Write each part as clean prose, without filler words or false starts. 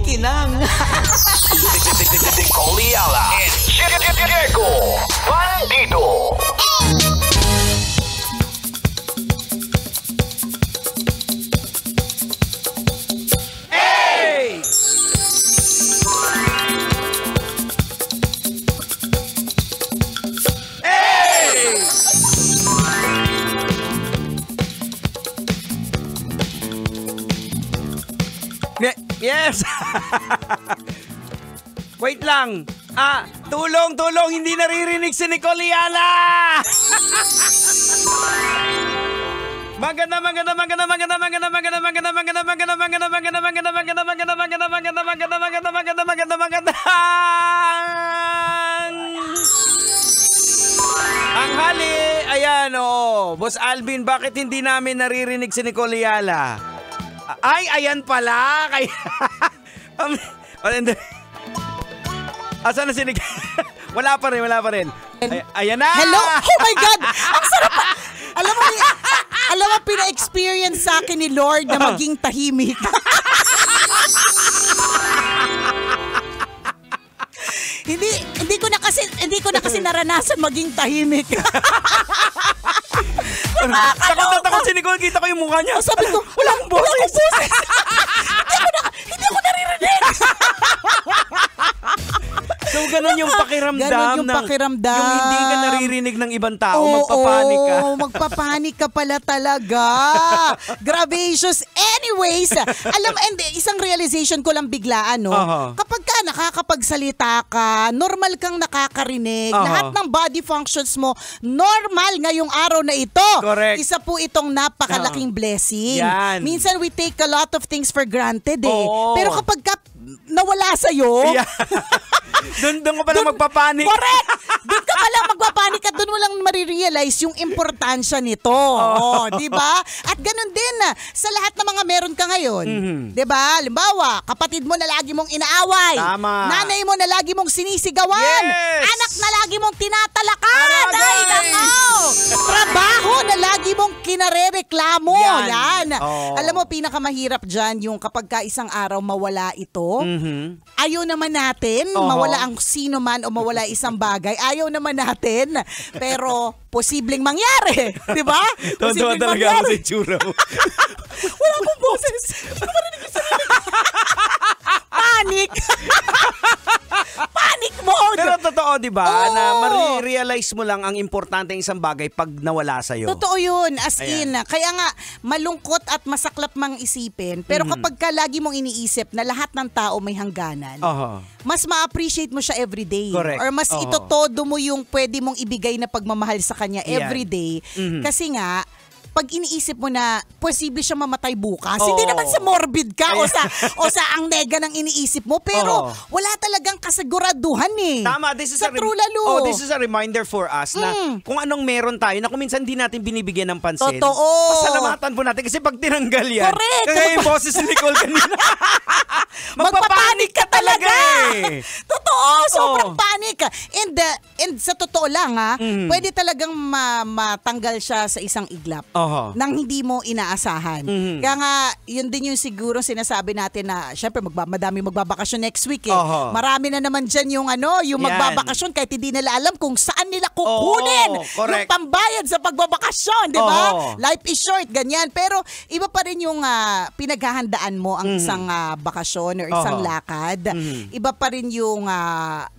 kinang. Nicole Ayala and Diego Bandido. Hey! Yes! Wait lang. Tulong! Hindi naririnig si Nicole Ayala! Maganda. Ang hali, ayan Boss Alvin, bakit hindi namin naririnig si Nicole Ayala? Ay, ayan pala. Kaya asan na si Nicole? Wala pa rin. Ayan na. Hello? Oh my God! Ang sarap pa. Alam mo, pina-experience sa akin ni Lord na maging tahimik. Hindi ko na kasi naranasan maging tahimik. Takot si Nicole, kita ko yung mukha niya. Sabi ko, walang boses. Hindi ako naririnig. So, ganun yung pakiramdam. Yung hindi ka naririnig ng ibang tao, magpapanik ka. Oo, magpapanik ka pala talaga. Gracious. Anyways, and isang realization ko lang biglaan, kapag ka nakakapagsalita ka, normal kang nakakarinig, lahat ng body functions mo, normal ngayong araw na ito. Correct. Isa po itong napakalaking blessing. Yan. Minsan we take a lot of things for granted Pero kapag ka nawala sa'yo, doon ka pala magpapanik. Correct! Doon ka pala magpapanik at doon mo lang marirealize yung importansya nito. Di ba? At ganun din sa lahat ng mga meron ka ngayon. Di ba? Halimbawa, kapatid mo na lagi mong inaaway. Tama. Nanay mo na lagi mong sinisigawan. Yes! Anak na lagi mong tinatalakan. Ay, nakaw! Trabaho na lagi mong kinarereklamo. Yan. Alam mo, pinakamahirap dyan yung kapag ka isang araw mawala ito. Ayaw naman natin mawala ang sino man o mawala isang bagay. Ayaw naman natin. Pero posibleng mangyari. Di ba? Tonto talaga ako sa itsura mo. Wala akong boses. Panic. Panic mode. Pero totoo, di ba? Na marirealize mo lang ang importante ng isang bagay pag nawala sa'yo. Totoo yun. As in. Kaya nga, malungkot at masaklap mang isipin. Pero kapag ka lagi mong iniisip na lahat ng tao may hangganan, mas ma-appreciate mo siya everyday. Correct. Or mas itotodo mo yung pwede mong ibigay na pagmamahal sa kanya everyday. Kasi nga, pag iniisip mo na posible siya mamatay bukas, hindi naman sa morbid ka o sa ang nega ng iniisip mo, pero wala talagang kasiguraduhan Tama, this is sa true lalo. this is a reminder for us na kung anong meron tayo na kung minsan hindi natin binibigyan ng pansin. Totoo. Pasalamatan po natin kasi pag tinanggal yan. Correct. Kaya yung boses ni Nicole kanina. Magpapanik ka talaga. Totoo, sobrang panic. And sa totoo lang pwede talagang matanggal siya sa isang iglap. Nang hindi mo inaasahan. Kaya nga, yun din yung siguro sinasabi natin na syempre madami magbabakasyon next week Marami na naman dyan yung magbabakasyon kahit hindi nila alam kung saan nila kukunin yung pambayad sa pagbabakasyon, di ba? Life is short, ganyan. Pero iba pa rin yung pinaghahandaan mo ang isang bakasyon or isang lakad. Iba pa rin yung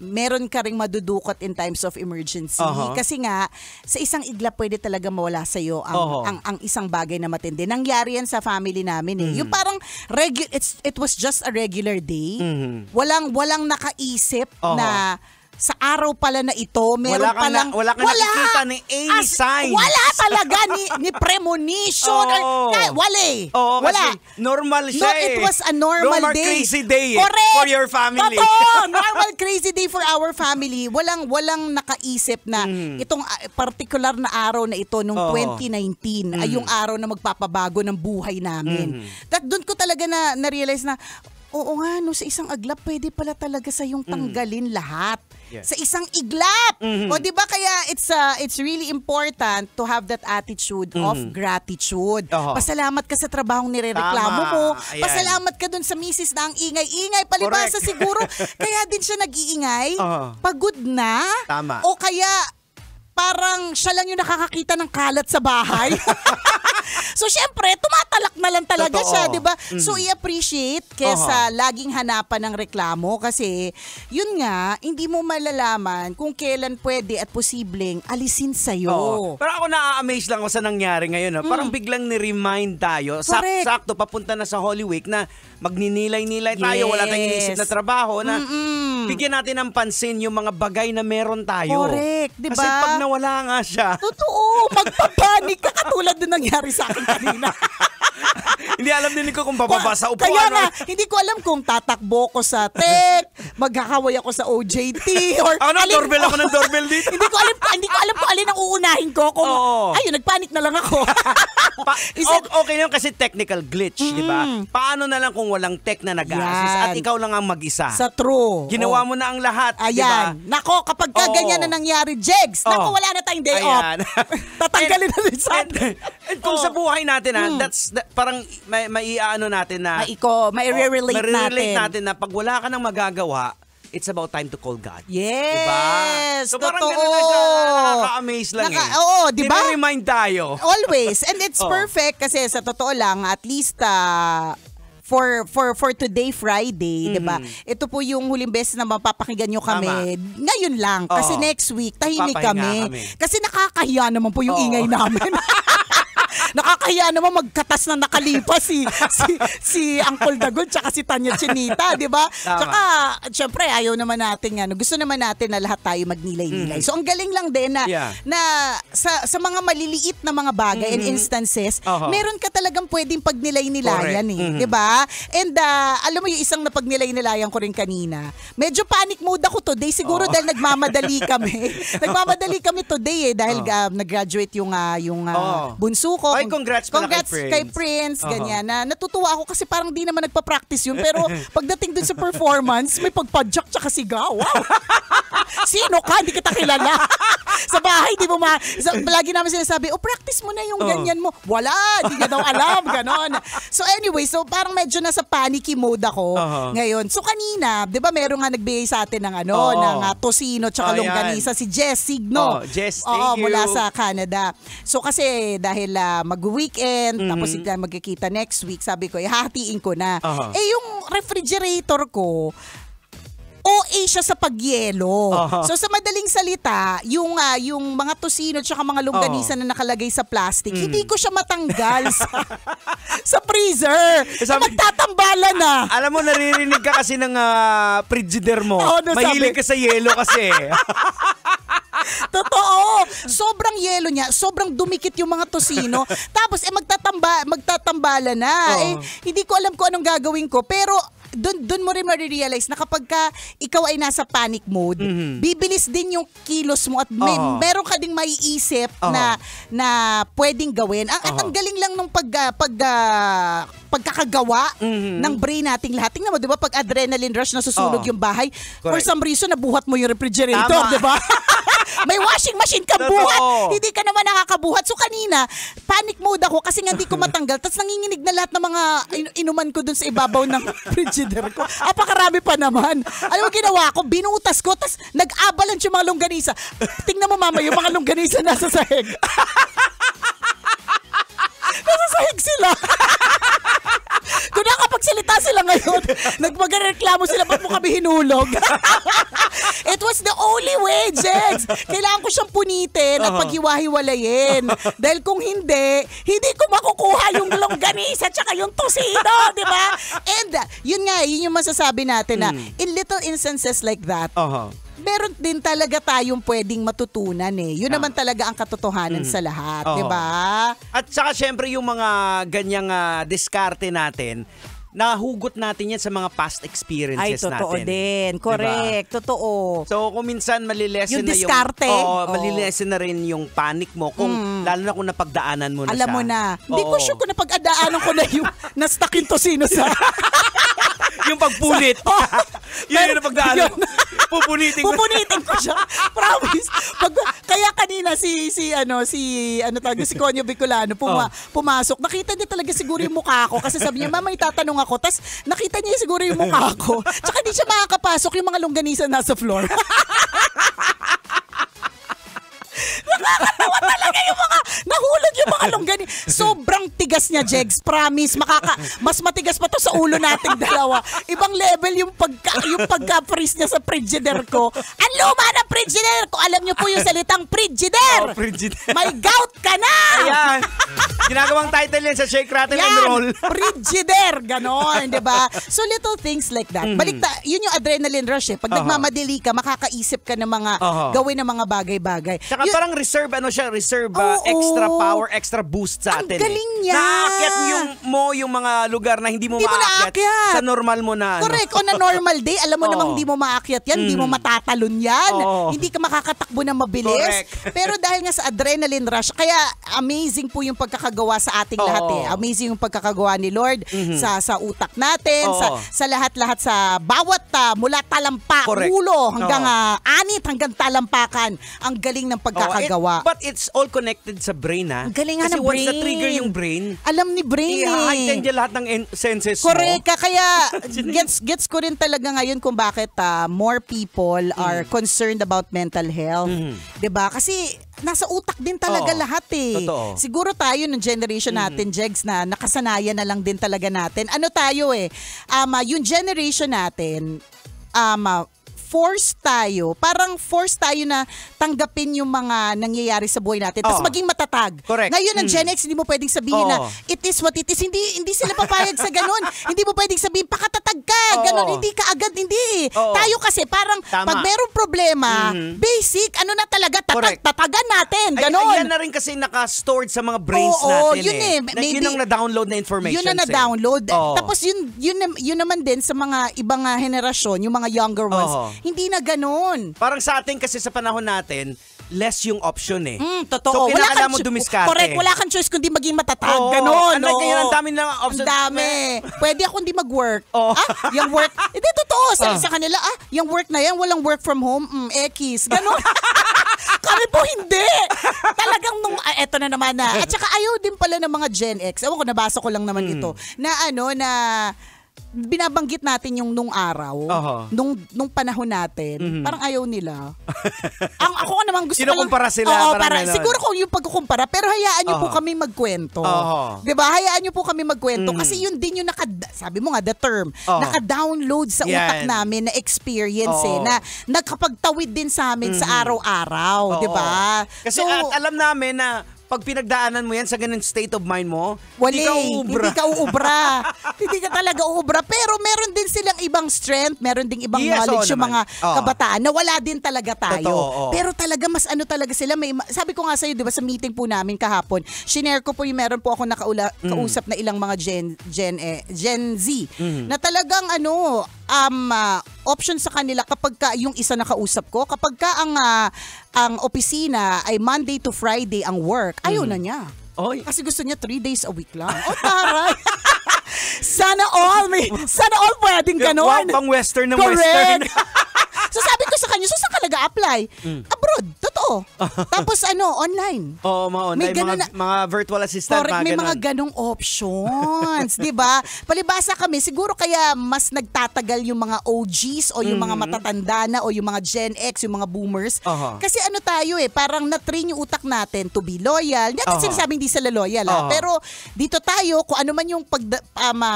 meron ka ring madudukot in times of emergency. Kasi nga, sa isang iglap pwede talaga mawala sa'yo ang isang bagay na matindi. Nangyari yan sa family namin Yung parang it was just a regular day. Walang nakaisip na sa araw pala na ito, meron wala kang nakikita ni any signs. Wala talaga ni premonition. Wala. Normal siya It was a normal day. Crazy day for your family. Totoo. Normal crazy day for our family. Walang nakaisip na itong particular na araw na ito nung 2019 ay yung araw na magpapabago ng buhay namin. Doon ko talaga na realize na oo nga, sa isang aglap, pwede pala talaga sa yung tanggalin lahat. sa isang iglap. O di ba kaya it's really important to have that attitude of gratitude. Pasalamat ka sa trabahong nirereklamo mo. Ayan. Pasalamat ka dun sa misis na ang ingay-ingay. Palibasa siguro kaya din siya nag-iingay. Pagod na. Tama. O kaya parang siya lang yung nakakakita ng kalat sa bahay. So, syempre, tumatalak na lang talaga siya, di ba? So, i-appreciate kesa laging hanapan ng reklamo kasi, yun nga, hindi mo malalaman kung kailan pwede at posibleng alisin sa'yo. Pero ako na-amaze lang ako sa nangyari ngayon. Parang biglang ni-remind tayo. Sakto, papunta na sa Holy Week na magninilay-nilay tayo. Wala tayong inisip na trabaho na bigyan natin ng pansin yung mga bagay na meron tayo. Correct, di ba? Kasi pag nawala nga siya. Totoo, magpapanik ka katulad na nangyari sa akin kanina. Hindi alam din ko kung bababa sa upuan. Kaya nga, hindi ko alam kung tatakbo ko sa tech, magkakaway ako sa OJT, or doorbell ako ng doorbell dito. hindi ko alam kung alin ang uunahin ko. Kung, ayun, nagpanik na lang ako. Okay yun kasi technical glitch, di ba? Paano na lang kung walang tech na nag-a-assist at ikaw lang ang mag-isa? Sa true. Ginawa mo na ang lahat, di ba? Ayan. Nako, kapag ganyan na nangyari, Jegs, nako, wala na tayong day off. Tatanggalin na rin sa atin. And kung sa buhay natin, parang maiaano natin na mai-relate natin na pag wala ka nang magagawa, it's about time to call God. Yes! Diba? So parang totoo. ganun na siya, nakaka-amaze lang Oo, diba? I-remind tayo. Always. And it's perfect kasi sa totoo lang, at least for today, Friday, diba? Ito po yung huling beses na mapapakinggan nyo kami. Ngayon lang. Kasi next week, tahimik kami. Kasi nakakahiya naman po yung ingay namin. Nakakahiya naman magkatas na nakalipas si Uncle Dagon tsaka si Tanya Chinita, di ba? Tsaka, syempre, ayaw naman natin, gusto naman natin na lahat tayo magnilay-nilay. So, ang galing lang din na sa mga maliliit na mga bagay and instances, meron ka talagang pwedeng pagnilay-nilayan di ba? And alam mo yung isang napagnilay-nilayan ko rin kanina, medyo panic mode ako today, siguro dahil nagmamadali kami. Nagmamadali kami today dahil nag-graduate yung bunso ko. Ay, congrats kay Prince. Ganyan. Natutuwa ako kasi parang di naman nagpa-practice yun. Pero pagdating dun sa performance, may pagpadyak tsaka sigaw. Wow! Sino ka? Hindi kita kilala. Sa bahay, di mo lagi namin sinasabi, practice mo na yung ganyan mo. Wala, di niya daw alam. Ganon. So anyway, parang medyo nasa panicky mode ako ngayon. So kanina, di ba meron nga nagbigay sa atin ng ng tosino tsaka longganisa, si Jess Signo. Jess, thank you. Mula sa Canada. So kasi dahil mag-weekend, tapos magkikita next week, sabi ko, hahatiin ko na. Yung refrigerator ko, OA siya sa pagyelo. So sa madaling salita, yung mga tosino at mga longganisa na nakalagay sa plastic, hindi ko siya matanggal sa freezer. Magtatambala na. Alam mo, naririnig ka kasi ng frigider mo. Mahilig ka sa yelo kasi. Totoo. Sobrang yelo niya, sobrang dumikit yung mga tosino. Tapos magtatambala na. Hindi ko alam kung anong gagawin ko, pero doon mo rin ma-realize na kapag ikaw ay nasa panic mode, bibilis din yung kilos mo at meron ka ding maiisip na pwedeng gawin. At ang galing lang nung pagkakagawa ng brain nating lahat. Tingnan mo, di ba, pag adrenaline rush na susunog yung bahay, for some reason, nabuhat mo yung refrigerator, di ba? May washing machine ka buhat. Hindi ka naman nakakabuhat. So kanina, panic mode ako kasi nga hindi ko matanggal. Tapos nanginginig na lahat ng mga inuman ko dun sa ibabaw ng frigider ko. Apakarami pa naman. Alam mo ginawa ko? Binutas ko. Tapos nag-avalanche yung mga longganisa. Tingnan mo mama, yung mga longganisa nasa sahig. Nasa sahig sila. Kung nakapagsalita sila ngayon, nagmagareklamo sila, ba't mo kami hinulog? It was the only way, Jex. Kailangan ko siyang punitin at paghiwa-hiwalayin. Dahil kung hindi ko makukuha yung longganisa tsaka yung tosino, di ba? And yun yung masasabi natin na in little instances like that, meron din talaga tayong pwedeng matutunan Yun naman talaga ang katotohanan sa lahat, di ba? At saka syempre yung mga ganyang diskarte natin, nahugot natin yan sa mga past experiences natin. Ay, totoo din. Correct. Diba? Totoo. So, kung minsan malilesen yung diskarte. Malilesen na rin yung panic mo, lalo na kung napagdaanan mo na Alam siya. mo na. Hindi ko sure kung napag-adaanan ko na yung na-stuck yung tosino sa... yung pagpulit. Yun yung napagdaanan. Pupunitin ko siya. Promise. Kaya kanina si Conyo Bicolano pumasok. Nakita niya talaga siguro yung mukha ko kasi sabi niya, "Mama, itatanong ako." Tapos nakita niya siguro yung mukha ko. Tsaka di siya makakapasok, yung mga longganisa nasa floor. Nakakatawa talaga yung mga nahulog yung mga longgani. Sobrang tigas niya, Jegs. Promise, mas matigas pa to sa ulo nating dalawa. Ibang level yung pagka-freeze niya sa Frigidaire ko. Ang luma ng Frigidaire ko. Alam niyo po yung salitang Frigidaire. Frigidaire. May gout ka na. Ayan. Ginagawang title yan sa Shake, Rattle, and Roll. Frigidaire. Ganon, di ba? So little things like that. Yun yung adrenaline rush eh. Pag nagmamadali ka, makakaisip ka ng mga gawin ng mga bagay-bagay. Tsaka parang reserve extra power, extra boost sa atin. Ang galing niya. Naakyat yung mga lugar na hindi mo maakyat sa normal mo na. Correct. On a normal day, alam mo namang hindi mo maakyat yan, hindi mo matatalon yan. Hindi ka makakatakbo na mabilis. Correct. Pero dahil nga sa adrenaline rush, kaya amazing po yung pagkakagawa sa ating lahat eh. Amazing yung pagkakagawa ni Lord sa utak natin, sa lahat-lahat, sa bawat mula talampak, ulo hanggang anit, hanggang talampakan. Ang galing ng pagkakagawa. But it's all connected sa brain, ha? Ang galing nga ng brain. Kasi once na-trigger yung brain, alam ni brain i-heighten niya lahat ng senses mo. Correct. Kaya gets ko rin talaga ngayon kung bakit more people are concerned about mental health. 'Di ba? Kasi nasa utak din talaga lahat eh. Totoo. Siguro tayo ng generation natin, Jegs, na nakasanayan na lang din talaga natin. Ano tayo eh, yung generation natin, parang force tayo na tanggapin yung mga nangyayari sa buhay natin. Tapos maging matatag. Correct. Ngayon, ang Gen X, hindi mo pwedeng sabihin na it is what it is. Hindi sila papayag sa ganun. Hindi mo pwedeng sabihin, pakatatag ka. Ganun, hindi ka agad, hindi. Tayo kasi parang, pag merong problema, basic, ano na talaga, tatagan natin. Ganun. Yan na rin kasi naka-stored sa mga brains natin yun eh. Yun ang na-download na information. Yun ang na-download. Tapos yun naman din sa mga ibang henerasyon, yung mga younger ones, hindi na ganun. Parang sa atin kasi sa panahon natin, less yung option eh. Totoo. So kailangan mo dumiskarte. Correct. Wala kang choice kundi maging matatag. Ganon. Ang dami lang option. Ang dami. Pwede ako hindi mag-work. Yung work. Hindi, totoo. Sa kanila, yung work na yan, walang work from home. Ekis. Ganon. Kami po hindi. Talagang eto na naman na. At saka ayaw din pala ng mga Gen X. Ewan ko, nabasa ko lang naman ito. Na binabanggit natin yung nung araw, nung panahon natin, parang ayaw nila. Ako naman gusto ko lang. Kinukumpara sila. Siguro kung yung pagkukumpara, pero hayaan nyo po kami magkwento. Diba? Hayaan nyo po kami magkwento. Kasi yun din yung sabi mo nga, the term, naka-download sa utak namin na experience na nagkapagtawid din sa amin sa araw-araw. Diba? Kasi alam namin na pag pinagdaanan mo yan sa ganun state of mind mo, hindi ka uubra. Hindi ka talaga uubra. Pero meron din silang ibang strength, meron ding ibang knowledge yung mga kabataan na wala din talaga tayo. Pero talaga, mas talaga sila. Sabi ko nga sa'yo, di ba, sa meeting po namin kahapon, shinare ko po yung meron po ako kausap na ilang mga Gen Z na talagang option sa kanila kapag yung isa na kausap ko, kapag ang opisina ay Monday to Friday ang work, ayaw na niya. Kasi gusto niya 3 days a week lang. Taray! Sana all pwedeng ganon. Wow, pang western ng Correct. western. So sabi ko sa kanya, saan ka nag-a-apply? Abroad, totoo. Tapos online. Online, mga virtual assistant. Correct, may mga ganong options, di ba? Palibasa kami, siguro kaya mas nagtatagal yung mga OGs o yung mga matatanda na o yung mga Gen X, yung mga boomers. Kasi tayo parang na-train yung utak natin to be loyal. Hindi natin sinasabing di sila loyal. Pero dito tayo, kung ano man yung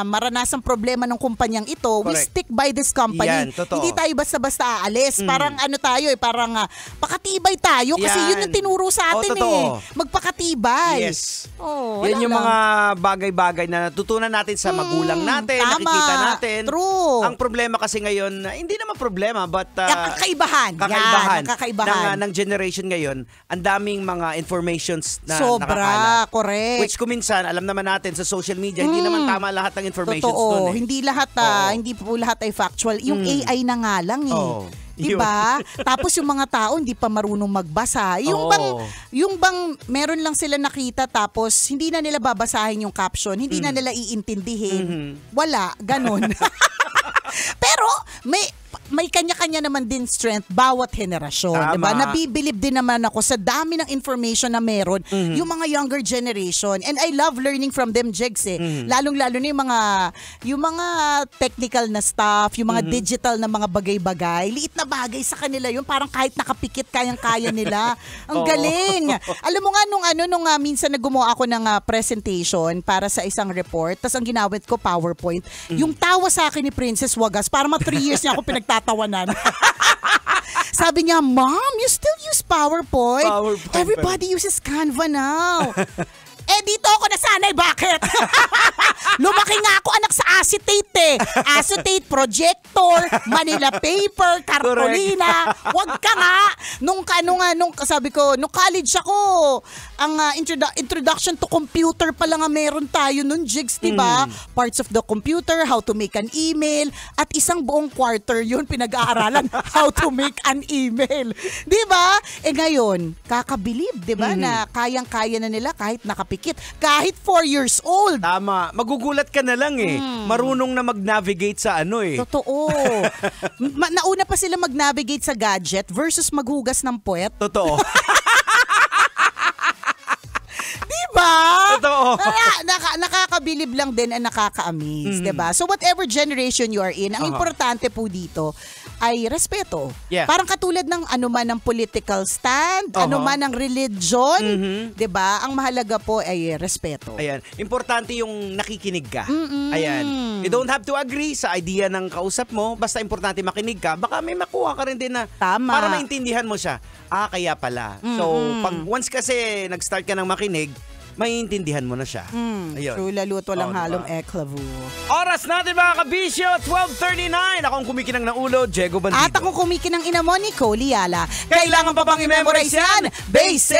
maranasang problema ng kumpanyang ito, we stick by this company. Hindi tayo basta-basta aalis. Parang tayo parang pakatibay tayo kasi yun yung tinuro sa atin magpakatibay. Yes. Yan yung mga bagay-bagay na natutunan natin sa magulang natin, nakikita natin. True. Ang problema kasi ngayon, hindi naman problema, but kakaibahan ng generation ngayon, ang daming mga informations na sobra, correct. Which kuminsan, alam naman natin sa social media, hindi naman tama lahat ng informations doon. Hindi lahat, hindi po lahat ay factual. Yung AI na nga lang Diba? Tapos yung mga tao hindi pa marunong magbasa. Yung bang meron lang sila nakita tapos hindi na nila babasahin yung caption, hindi na nila iintindihin. Wala, ganun. Pero may kanya-kanya naman din strength bawat henerasyon, 'di ba? Nabibilib din naman ako sa dami ng information na meron yung mga younger generation. And I love learning from them, Jegs eh. Lalong-lalo na yung mga technical na stuff, yung mga digital na mga bagay-bagay. Liit na bagay sa kanila yun, parang kahit nakapikit kayang-kaya nila. Ang galing. Alam mo nga nung minsan na gumawa ako ng presentation para sa isang report, tas ang ginawit ko PowerPoint. Yung tawa sa akin ni Princess Wagas, para 3 years niya ako pinagtatawanan. Sabi niya, Mom, you still use PowerPoint? Everybody uses Canva now. Dito ako nasanay. Bakit? Lumaki nga ako anak sa acetate eh. Acetate, projector, Manila paper, kartolina. Wag ka nga. Nung sabi ko, nung college ako, ang introduction to computer pa lang meron tayo nun, Jigs, diba? Parts of the computer, how to make an email, at isang buong quarter yun pinag-aaralan, how to make an email. Diba? Ngayon, kakabilib, diba? Na kayang-kaya na nila kahit nakapikit. Kahit 4 years old. Tama. Magugulat ka na lang eh. Marunong na mag-navigate sa eh. Totoo. Nauna pa sila mag-navigate sa gadget versus maghugas ng puwet. Totoo. Diba? Totoo. Nakakabilib lang din at nakaka-amaze. Diba? So whatever generation you are in, ang importante po dito ay respeto. Yeah. Parang katulad ng anuman ng political stand, anuman ng religion, 'di ba? Ang mahalaga po ay respeto. Ayan, importante yung nakikinig ka. Ayan. You don't have to agree sa idea ng kausap mo, basta importante makinig ka. Baka may makuha ka rin din na Tama. para maintindihan mo siya. Kaya pala. So, pag once kasi nag-start ka ng makinig, maiintindihan mo na siya. Ayun. True, lalo't walang Diba? halong eklavu. Oras natin mga kabisyo, 12:39. Akong kumikinang ng ulo, Diego Bandido. At ako kumikinang ina mo, Nicole Yala. Kailangan pa bang i-memorize yan? Basic!